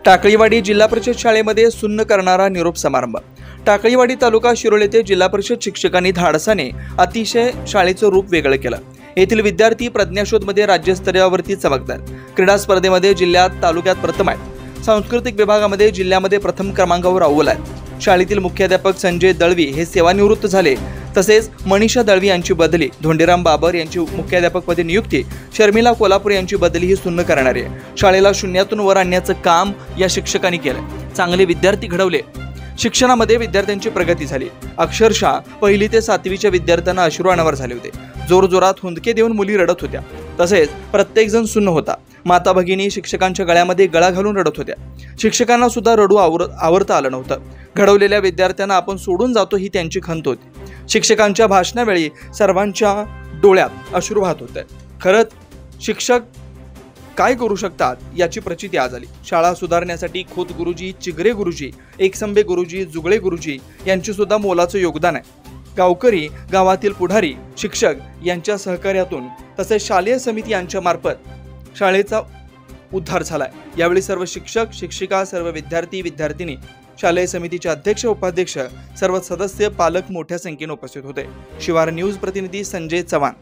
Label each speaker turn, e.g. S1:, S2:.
S1: टाकळीवाडी जिल्हा परिषद शाळेमध्ये सुन्न करणारा निरोप समारंभ। टाकळीवाडी तालुका शिरोळ येथे जिल्हा परिषद शिक्षकांनी धाडसाने अतिशय शाळेचं रूप वेगळं केलं। येथील विद्यार्थी प्रज्ञाशोधमध्ये राज्यस्तरावरती चमकतात। क्रीडा स्पर्धेमध्ये जिल्ह्यात तालुक्यात प्रथम आहेत। सांस्कृतिक विभागामध्ये जिल्ह्यामध्ये प्रथम क्रमांकावर अव्वल आहेत। शाळेतील मुख्याध्यापक संजय दळवी हे सेवानिवृत्त झाले। तसेच मनीषा दळवी यांची बदली, धोंडीराम बाबर यांची मुख्याध्यापकपदी नियुक्ती, शर्मिला कोल्हापूर यांची बदली ही सुन्न करणारी आहे। शाळेला शून्यातून वर आणण्याचं काम या शिक्षकांनी केलं। चांगले विद्यार्थी घडवले। शिक्षणामध्ये विद्यार्थ्यांची प्रगती झाली। अक्षरशः 1ली ते 7वीच्या विद्यार्थ्यांना अश्रू अनावर झाले होते। जोरजोरात हुंदके देऊन मुली रडत होत्या। तसेच प्रत्येक जण सुन्न होता। माता भगिनी शिक्षकांच्या गळ्यामध्ये गळा घालून रडत होत्या। शिक्षकांना सुद्धा रडू आवरता आलं नव्हतं। घडवलेल्या विद्यार्थ्यांना आपण सोडून जातो ही त्यांची खंत होती। शिक्षकांच्या भाषणावेळी सर्वांच्या डोळ्यात अश्रू वाहत होते। खरंच शिक्षक काय करू शकतात याची प्रचिती आज आली। शाळा सुधारण्यासाठी खोत गुरुजी, चिगरे गुरुजी, एकसंबे गुरुजी, जुगळे गुरुजी यांचे सुद्धा मोलाचं योगदान आहे। गावकरी, गावातील पुढारी, शिक्षक यांच्या सहकार्यातून तसेच शालेय समिती यांच्या मार्फत शाळेचा उद्धार झालाय। यावेळी सर्व शिक्षक, शिक्षिका, सर्व विद्यार्थी, विद्यार्थिनी, शालेय समितीचे अध्यक्ष, उपाध्यक्ष, सर्व सदस्य, पालक मोठ्या संख्येने उपस्थित होते। शिवार न्यूज प्रतिनिधी संजय चव्हाण।